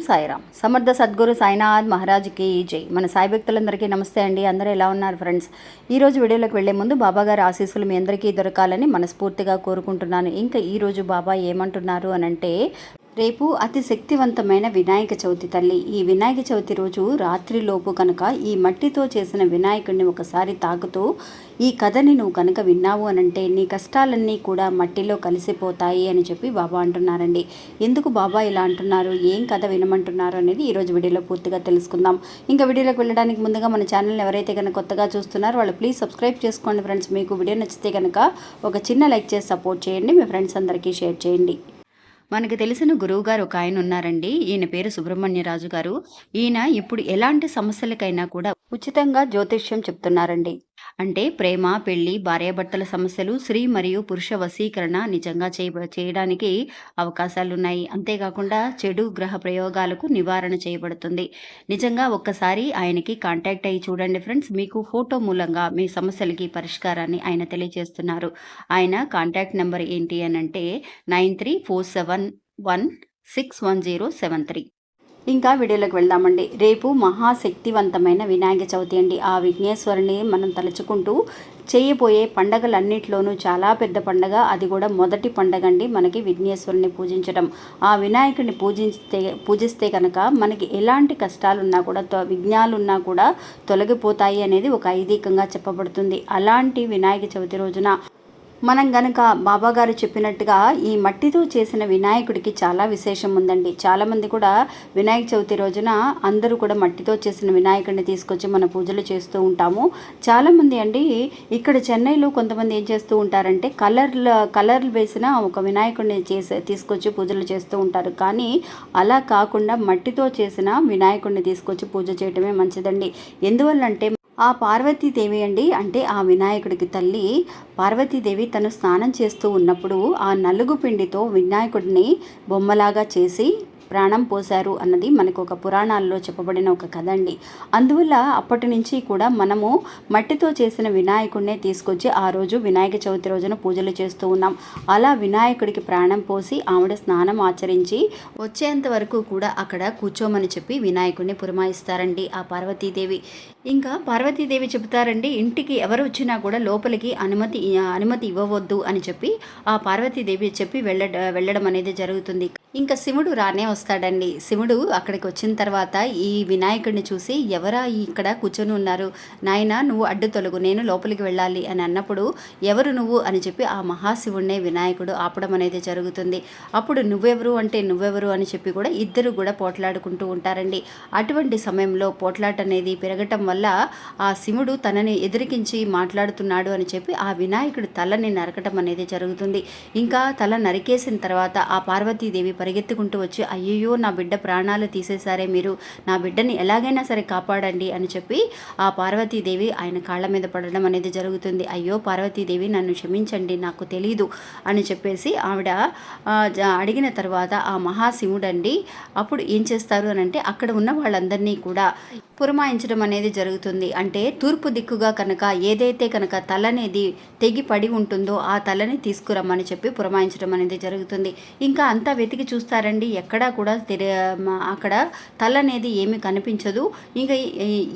సాయిరామ్. సమర్థ సద్గురు సాయినాథ్ మహారాజ్కి జై. మన సాయి భక్తులందరికీ నమస్తే అండి. అందరూ ఎలా ఉన్నారు ఫ్రెండ్స్? ఈరోజు వీడియోలోకి వెళ్లే ముందు బాబాగారి ఆశీస్సులు మీ అందరికీ దొరకాలని మనస్ఫూర్తిగా కోరుకుంటున్నాను. ఇంకా ఈరోజు బాబా ఏమంటున్నారు అనంటే, రేపు అతి శక్తివంతమైన వినాయక చవితి తల్లి. ఈ వినాయక చవితి రోజు రాత్రిలోపు కనుక ఈ మట్టితో చేసిన వినాయకుడిని ఒకసారి తాకుతూ ఈ కథని నువ్వు కనుక విన్నావు అనంటే నీ కష్టాలన్నీ కూడా మట్టిలో కలిసిపోతాయి అని చెప్పి బాబా అంటున్నారండి. ఎందుకు బాబా ఇలా అంటున్నారు, ఏం కథ వినమంటున్నారు అనేది ఈరోజు వీడియోలో పూర్తిగా తెలుసుకుందాం. ఇంకా వీడియోలోకి వెళ్ళడానికి ముందుగా మన ఛానల్ని ఎవరైతే కనుక కొత్తగా చూస్తున్నారో వాళ్ళు ప్లీజ్ సబ్స్క్రైబ్ చేసుకోండి ఫ్రెండ్స్. మీకు వీడియో నచ్చితే కనుక ఒక చిన్న లైక్ చేసి సపోర్ట్ చేయండి, మీ ఫ్రెండ్స్ అందరికీ షేర్ చేయండి. మనకు తెలిసిన గురువుగారు ఒక ఆయన ఉన్నారండి. ఈయన పేరు సుబ్రహ్మణ్యరాజు గారు. ఈయన ఇప్పుడు ఎలాంటి సమస్యలకైనా కూడా ఉచితంగా జ్యోతిష్యం చెప్తున్నారండి. అంటే ప్రేమ, పెళ్లి, భార్యాభర్తల సమస్యలు, స్త్రీ మరియు పురుష వశీకరణ నిజంగా చేయడానికి అవకాశాలున్నాయి. అంతేకాకుండా చెడు గ్రహ ప్రయోగాలకు నివారణ చేయబడుతుంది. నిజంగా ఒక్కసారి ఆయనకి కాంటాక్ట్ అయ్యి చూడండి ఫ్రెండ్స్. మీకు ఫోటో మూలంగా మీ సమస్యలకి పరిష్కారాన్ని ఆయన తెలియజేస్తున్నారు. ఆయన కాంటాక్ట్ నెంబర్ ఏంటి అని అంటే 9347161073. ఇంకా వీడియోలోకి వెళ్దామండి. రేపు మహాశక్తివంతమైన వినాయక చవితి అండి. ఆ విఘ్నేశ్వరుని మనం తలుచుకుంటూ చేయబోయే పండగలన్నింటిలోనూ చాలా పెద్ద పండగ, అది కూడా మొదటి పండగ అండి మనకి విఘ్నేశ్వరుని పూజించడం. ఆ వినాయకుడిని పూజిస్తే కనుక మనకి ఎలాంటి కష్టాలున్నా కూడా విఘ్నాలున్నా కూడా తొలగిపోతాయి అనేది ఒక ఐదీకంగా చెప్పబడుతుంది. అలాంటి వినాయక చవితి రోజున మనం గనక బాబాగారు చెప్పినట్టుగా ఈ మట్టితో చేసిన వినాయకుడికి చాలా విశేషం ఉందండి. చాలామంది కూడా వినాయక చవితి రోజున అందరూ కూడా మట్టితో చేసిన వినాయకుడిని తీసుకొచ్చి మన పూజలు చేస్తూ ఉంటాము. చాలామంది అండి ఇక్కడ చెన్నైలో కొంతమంది ఏం చేస్తూ ఉంటారంటే కలర్లు వేసిన ఒక వినాయకుడిని తీసుకొచ్చి పూజలు చేస్తూ ఉంటారు. కానీ అలా కాకుండా మట్టితో చేసిన వినాయకుడిని తీసుకొచ్చి పూజ చేయటమే మంచిదండి. ఎందువల్లంటే ఆ పార్వతీదేవి అండి, అంటే ఆ వినాయకుడికి తల్లి పార్వతీదేవి తను స్నానం చేస్తూ ఉన్నప్పుడు ఆ నలుగు పిండితో వినాయకుడిని బొమ్మలాగా చేసి ప్రాణం పోశారు అన్నది మనకు ఒక పురాణాల్లో చెప్పబడిన ఒక కథ అండి. అందువల్ల అప్పటి నుంచి కూడా మనము మట్టితో చేసిన వినాయకుడినే తీసుకొచ్చి ఆ రోజు వినాయక చవితి రోజున పూజలు చేస్తూ ఉన్నాం. అలా వినాయకుడికి ప్రాణం పోసి ఆవిడ స్నానం ఆచరించి వచ్చేంత వరకు కూడా అక్కడ కూర్చోమని చెప్పి వినాయకుడిని పురమాయిస్తారండి ఆ పార్వతీదేవి. ఇంకా పార్వతీదేవి చెబుతారండి, ఇంటికి ఎవరు వచ్చినా కూడా లోపలికి అనుమతి ఇవ్వవద్దు అని చెప్పి ఆ పార్వతీదేవి చెప్పి వెళ్ళడం అనేది జరుగుతుంది. ఇంకా శివుడు రానే వస్తాడండి. శివుడు అక్కడికి వచ్చిన తర్వాత ఈ వినాయకుడిని చూసి, ఎవరా ఇక్కడ కూర్చొని ఉన్నారు, నాయన నువ్వు అడ్డు తొలగు, నేను లోపలికి వెళ్ళాలి అని అన్నప్పుడు, ఎవరు నువ్వు అని చెప్పి ఆ మహాశివుడినే వినాయకుడు ఆపడం అనేది జరుగుతుంది. అప్పుడు నువ్వెవరు అంటే నువ్వెవరు అని చెప్పి కూడా ఇద్దరు కూడా పోట్లాడుకుంటూ ఉంటారండి. అటువంటి సమయంలో పోట్లాట అనేది పెరగటం వల్ల ఆ శివుడు తనని ఎదిరికించి మాట్లాడుతున్నాడు అని చెప్పి ఆ వినాయకుడు తలని నరకటం అనేది జరుగుతుంది. ఇంకా తల నరికేసిన తర్వాత ఆ పార్వతీదేవి పరిగెత్తుకుంటూ వచ్చి, అయ్యయ్యో నా బిడ్డ ప్రాణాలు తీసేశారే, మీరు నా బిడ్డని ఎలాగైనా సరే కాపాడండి అని చెప్పి ఆ పార్వతీదేవి ఆయన కాళ్ళ మీద పడడం అనేది జరుగుతుంది. అయ్యో పార్వతీదేవి నన్ను క్షమించండి, నాకు తెలీదు అని చెప్పేసి ఆవిడ అడిగిన తర్వాత ఆ మహాశివుడండి అప్పుడు ఏం చేస్తారు అని అంటే అక్కడ ఉన్న వాళ్ళందరినీ కూడా పురమాయించడం అనేది జరుగుతుంది. అంటే తూర్పు దిక్కుగా కనుక ఏదైతే కనుక తల అనేది తెగి పడి ఉంటుందో ఆ తలని తీసుకురమ్మని చెప్పి పురమాయించడం అనేది జరుగుతుంది. ఇంకా అంతా వెతికి చూస్తారండి, ఎక్కడా కూడా అక్కడ తల అనేది ఏమీ కనిపించదు. ఇంకా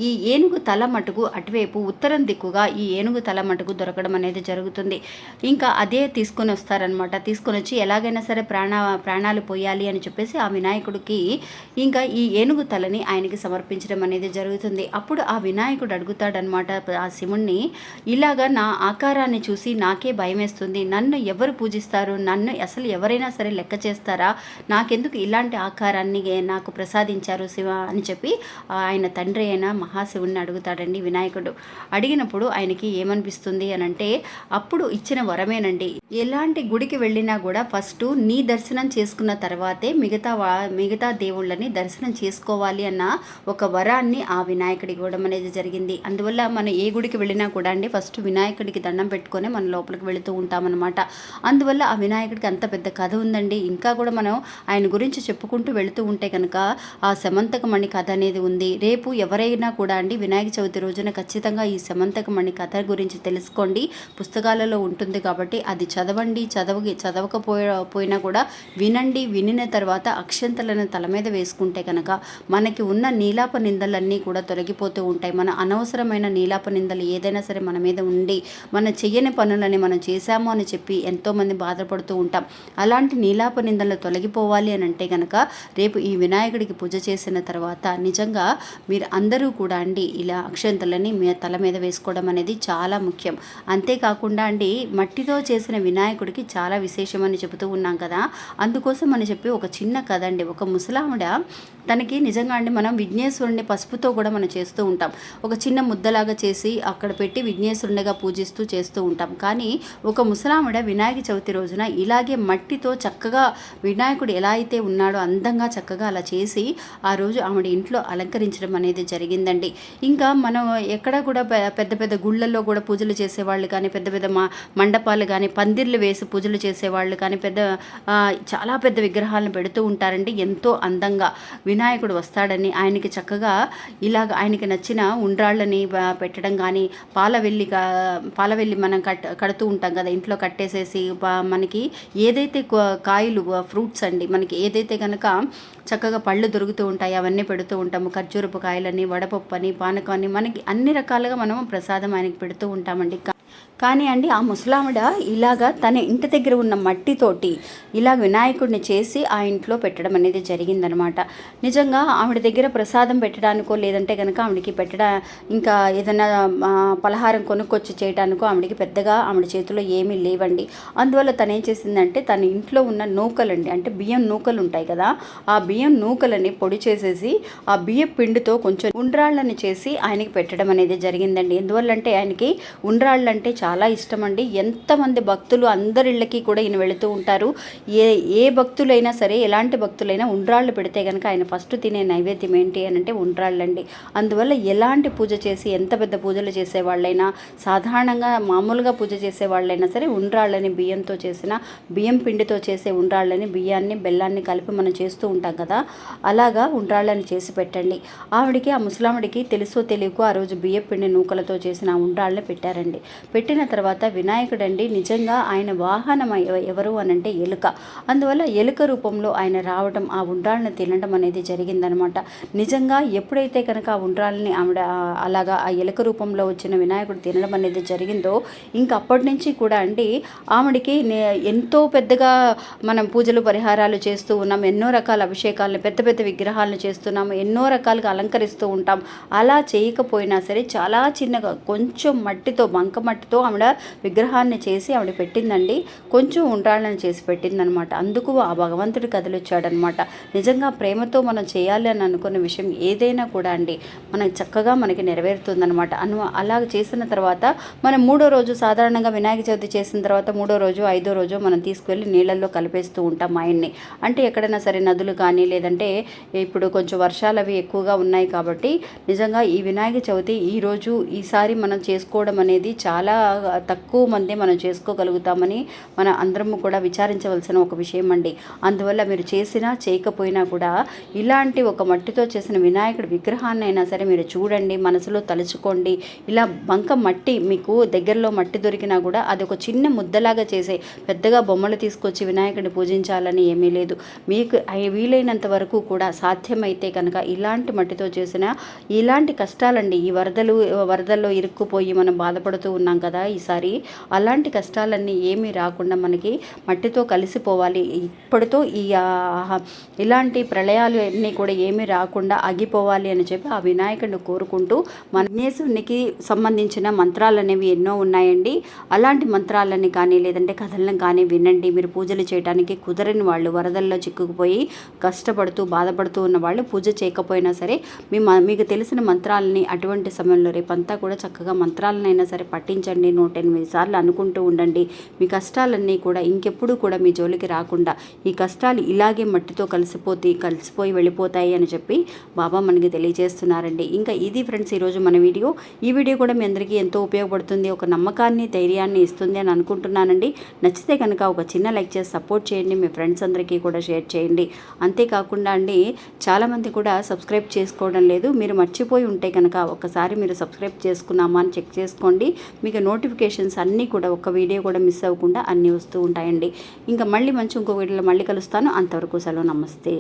ఈ ఏనుగు తల మటుకు అటువైపు ఉత్తరం దిక్కుగా ఈ ఏనుగు తల మటుకు దొరకడం అనేది జరుగుతుంది. ఇంకా అదే తీసుకొని వస్తారనమాట. తీసుకొని వచ్చి ఎలాగైనా సరే ప్రాణాలు పోయాలి అని చెప్పేసి ఆ వినాయకుడికి ఇంకా ఈ ఏనుగు తలని ఆయనకి సమర్పించడం అనేది జరుగుతుంది. అప్పుడు ఆ వినాయకుడు అడుగుతాడనమాట ఆ శివుణ్ణి, ఇలాగా నా ఆకారాన్ని చూసి నాకే భయం వేస్తుంది, నన్ను ఎవరు పూజిస్తారు, నన్ను అసలు ఎవరైనా సరే లెక్క చేస్తారా, నాకెందుకు ఇలాంటి ఆకారాన్ని నాకు ప్రసాదించారు శివ అని చెప్పి ఆయన తండ్రి అయిన మహాశివుణ్ణి అడుగుతాడండి వినాయకుడు. అడిగినప్పుడు ఆయనకి ఏమనిపిస్తుంది అని అంటే అప్పుడు ఇచ్చిన వరమేనండి. ఎలాంటి గుడికి వెళ్ళినా కూడా ఫస్ట్ నీ దర్శనం చేసుకున్న తర్వాతే మిగతా దేవుళ్ళని దర్శనం చేసుకోవాలి అన్న ఒక వరాన్ని ఆ వినాయకుడికి ఇవ్వడం అనేది జరిగింది. అందువల్ల మనం ఏ గుడికి వెళ్ళినా కూడా అండి ఫస్ట్ వినాయకుడికి దండం పెట్టుకొని మనం లోపలికి వెళుతూ ఉంటామన్నమాట. అందువల్ల ఆ వినాయకుడికి అంత పెద్ద కథ ఉందండి. ఇంకా కూడా మనం ఆయన గురించి చెప్పుకుంటూ వెళుతూ ఉంటే కనుక ఆ సమంతకమణి కథ అనేది ఉంది. రేపు ఎవరైనా కూడా అండి వినాయక చవితి రోజున ఖచ్చితంగా ఈ సమంతకమణి కథ గురించి తెలుసుకోండి. పుస్తకాలలో ఉంటుంది కాబట్టి అది చదవండి. చదవకపోయినా కూడా వినండి. వినిన తర్వాత అక్షంతలను తల మీద వేసుకుంటే కనుక మనకి ఉన్న నీలాప నిందలన్నీ కూడా తొలగిపోతూ ఉంటాయి. మన అనవసరమైన నీలాప నిందలు ఏదైనా సరే మన మీద ఉండి మన చెయ్యని పనులని మనం చేశాము అని చెప్పి ఎంతోమంది బాధపడుతూ ఉంటాం. అలాంటి నీలాప నిందలు తొలగిపోవాలి అని అంటే కనుక రేపు ఈ వినాయకుడికి పూజ చేసిన తర్వాత నిజంగా మీరు అందరూ కూడా అండి ఇలా అక్షంతలని మీ తల మీద వేసుకోవడం అనేది చాలా ముఖ్యం. అంతేకాకుండా అండి మట్టితో చేసిన వినాయకుడికి చాలా విశేషమని చెబుతూ ఉన్నాం కదా. అందుకోసం అని చెప్పి ఒక చిన్న కథ అండి. ఒక ముసలావిడ తనకి నిజంగా అండి మనం విఘ్నేశ్వరుని పసుపుతో కూడా మనం చేస్తూ ఉంటాం. ఒక చిన్న ముద్దలాగా చేసి అక్కడ పెట్టి విఘ్నేశ్వరునిగా పూజిస్తూ చేస్తూ ఉంటాం. కానీ ఒక ముసలావిడ వినాయక చవితి రోజున ఇలాగే మట్టితో చక్కగా వినాయకుడు ఎలా అయితే ఉన్నాడో అందంగా చక్కగా అలా చేసి ఆ రోజు ఆవిడ ఇంట్లో అలంకరించడం అనేది జరిగిందండి. ఇంకా మనం ఎక్కడ కూడా పెద్ద పెద్ద గుళ్ళల్లో కూడా పూజలు చేసేవాళ్ళు కానీ పెద్ద పెద్ద మండపాలు కానీ పందిర్లు వేసి పూజలు చేసేవాళ్ళు కానీ చాలా పెద్ద విగ్రహాలను పెడుతూ ఉంటారండి. ఎంతో అందంగా వినాయకుడు వస్తాడని ఆయనకి చక్కగా ఇలాగ ఆయనకి నచ్చిన ఉండ్రాళ్ళని పెట్టడం కానీ పాలవెల్లి మనం కడుతూ ఉంటాం కదా ఇంట్లో కట్టేసేసి మనకి ఏదైతే కాయలు ఫ్రూట్స్ అండి మనకి ఏదైతే కనుక చక్కగా పళ్ళు దొరుకుతూ ఉంటాయి అవన్నీ పెడుతూ ఉంటాము. ఖర్జూరపు కాయలని వడపప్పు అని పానకాన్ని మనకి అన్ని రకాలుగా మనం ప్రసాదం ఆయనకి పెడుతూ ఉంటామండి. కానీ అండి ఆ ముసలావిడ ఇలాగా తన ఇంటి దగ్గర ఉన్న మట్టితోటి ఇలా వినాయకుడిని చేసి ఆ ఇంట్లో పెట్టడం అనేది జరిగిందనమాట. నిజంగా ఆవిడ దగ్గర ప్రసాదం పెట్టడానికో లేదంటే కనుక ఆవిడకి ఇంకా ఏదైనా పలహారం కొనుక్కొచ్చి చేయడానికో ఆవిడకి పెద్దగా ఆవిడ చేతిలో ఏమీ లేవండి. అందువల్ల తను ఏం చేసిందంటే తన ఇంట్లో ఉన్న నూకలండి అంటే బియ్యం నూకలు ఉంటాయి కదా ఆ బియ్యం నూకలని పొడి చేసేసి ఆ బియ్యం పిండితో కొంచెం ఉండ్రాళ్ళని చేసి ఆయనకి పెట్టడం అనేది జరిగిందండి. ఎందువల్లంటే ఆయనకి ఉండ్రాళ్ళంటే చాలా ఇష్టం అండి. ఎంతమంది భక్తులు అందరిళ్ళకి కూడా ఈయన వెళుతూ ఉంటారు. ఏ భక్తులైనా సరే ఎలాంటి భక్తులైనా ఉండ్రాళ్ళు పెడితే కనుక ఆయన ఫస్ట్ తినే నైవేద్యం ఏంటి అని అంటే ఉండ్రాళ్ళండి. అందువల్ల ఎలాంటి పూజ చేసి ఎంత పెద్ద పూజలు చేసేవాళ్ళైనా సాధారణంగా మామూలుగా పూజ చేసేవాళ్ళైనా సరే ఉండ్రాళ్ళని బియ్యంతో చేసిన బియ్యం పిండితో చేసే ఉండ్రాళ్ళని బియ్యాన్ని బెల్లాన్ని కలిపి మనం చేస్తూ ఉంటాం కదా అలాగా ఉండ్రాళ్ళని చేసి పెట్టండి. ఆ ముసలావిడికి తెలుసో తెలియకో ఆ రోజు బియ్యం పిండి నూకలతో చేసిన ఉండ్రాళ్ళని పెట్టారండి. పెట్టిన తర్వాత వినాయకుడు అండి నిజంగా ఆయన వాహనం ఎవరు అనంటే ఎలుక. అందువల్ల ఎలుక రూపంలో ఆయన రావడం ఆ ఉండ్రాళ్ళని తినడం అనేది జరిగిందనమాట. నిజంగా ఎప్పుడైతే కనుక ఆ ఉండ్రాళ్ళని ఆవిడ అలాగా ఆ ఎలుక రూపంలో వచ్చిన వినాయకుడు తినడం అనేది జరిగిందో ఇంకా అప్పటి నుంచి కూడా అండి ఆవిడికి ఎంతో పెద్దగా మనం పూజలు పరిహారాలు చేస్తూ ఉన్నాం. ఎన్నో రకాల అభిషేకాలను పెద్ద పెద్ద విగ్రహాలను చేస్తున్నాము. ఎన్నో రకాలుగా అలంకరిస్తూ ఉంటాం. అలా చేయకపోయినా సరే చాలా చిన్నగా కొంచెం మట్టితో బంక మట్టితో ఆవిడ విగ్రహాన్ని చేసి ఆవిడ పెట్టిందండి. కొంచెం ఉండ్రాళ్ళని చేసి పెట్టిందనమాట. అందుకు ఆ భగవంతుడి కదిలొచ్చాడనమాట. నిజంగా ప్రేమతో మనం చేయాలి అని అనుకున్న విషయం ఏదైనా కూడా అండి మనకి నెరవేరుతుందనమాట. అలాగ చేసిన తర్వాత మనం మూడో రోజు సాధారణంగా వినాయక చవితి చేసిన తర్వాత మూడో రోజు ఐదో రోజు మనం తీసుకువెళ్ళి నీళ్ళల్లో కలిపేస్తూ ఉంటాం ఆయన్ని. అంటే ఎక్కడైనా సరే నదులు కానీ లేదంటే ఇప్పుడు కొంచెం వర్షాలు అవి ఎక్కువగా ఉన్నాయి కాబట్టి నిజంగా ఈ వినాయక చవితి ఈసారి మనం చేసుకోవడం అనేది చాలా తక్కువ మంది మనం చేసుకోగలుగుతామని మన అందరము కూడా విచారించవలసిన ఒక విషయం అండి. అందువల్ల మీరు చేసినా చేయకపోయినా కూడా ఇలాంటి ఒక మట్టితో చేసిన వినాయకుడి విగ్రహాన్ని అయినా సరే మీరు చూడండి, మనసులో తలుచుకోండి. ఇలా బంక మట్టి మీకు దగ్గరలో మట్టి దొరికినా కూడా అది ఒక చిన్న ముద్దలాగా చేసే పెద్దగా బొమ్మలు తీసుకొచ్చి వినాయకుడిని పూజించాలని ఏమీ లేదు. మీకు వీలైనంత వరకు కూడా సాధ్యమైతే కనుక ఇలాంటి మట్టితో చేసిన ఇలాంటి కష్టాలండి ఈ వరదల్లో ఇరుక్కుపోయి మనం బాధపడుతూ ఉన్నాం కదా ఈసారి అలాంటి కష్టాలన్నీ ఏమీ రాకుండా మనకి మట్టితో కలిసిపోవాలి. ఇప్పటితో ఇలాంటి ప్రళయాలు అన్నీ కూడా ఏమీ రాకుండా ఆగిపోవాలి అని చెప్పి ఆ వినాయకుడిని కోరుకుంటూ మన విఘ్నేశ్వరునికి సంబంధించిన మంత్రాలు అనేవి ఎన్నో ఉన్నాయండి. అలాంటి మంత్రాలని కానీ లేదంటే కథలను కానీ వినండి. మీరు పూజలు చేయడానికి కుదరని వాళ్ళు వరదల్లో చిక్కుకుపోయి కష్టపడుతూ బాధపడుతూ ఉన్న వాళ్ళు పూజ చేయకపోయినా సరే మీకు తెలిసిన మంత్రాలని అటువంటి సమయంలో రేపంతా కూడా చక్కగా మంత్రాలనైనా సరే పఠించండి. ఆలోచించండి, 108 సార్లు అనుకుంటూ ఉండండి. మీ కష్టాలన్నీ కూడా ఇంకెప్పుడు కూడా మీ జోలికి రాకుండా, ఈ కష్టాలు ఇలాగే మట్టితో కలిసిపోయి వెళ్ళిపోతాయి అని చెప్పి బాబా మనకి తెలియజేస్తున్నారండి. ఇంకా ఇది ఫ్రెండ్స్ ఈరోజు మన వీడియో. ఈ వీడియో కూడా మీ అందరికీ ఎంతో ఉపయోగపడుతుంది, ఒక నమ్మకాన్ని, ధైర్యాన్ని ఇస్తుంది అని అనుకుంటున్నానండి. నచ్చితే కనుక ఒక చిన్న లైక్ చేసి సపోర్ట్ చేయండి, మీ ఫ్రెండ్స్ అందరికీ కూడా షేర్ చేయండి. అంతేకాకుండా అండి, చాలామంది కూడా సబ్స్క్రైబ్ చేసుకోవడం లేదు. మీరు మర్చిపోయి ఉంటే కనుక ఒకసారి మీరు సబ్స్క్రైబ్ చేసుకున్నామా అని చెక్ చేసుకోండి. మీకు నోటిఫికేషన్స్ అన్నీ కూడా, ఒక వీడియో కూడా మిస్ అవ్వకుండా అన్నీ వస్తూ ఉంటాయండి. ఇంకా మళ్ళీ ఇంకో వీడియోలో మళ్ళీ కలుస్తాను. అంతవరకు సెలవు, నమస్తే.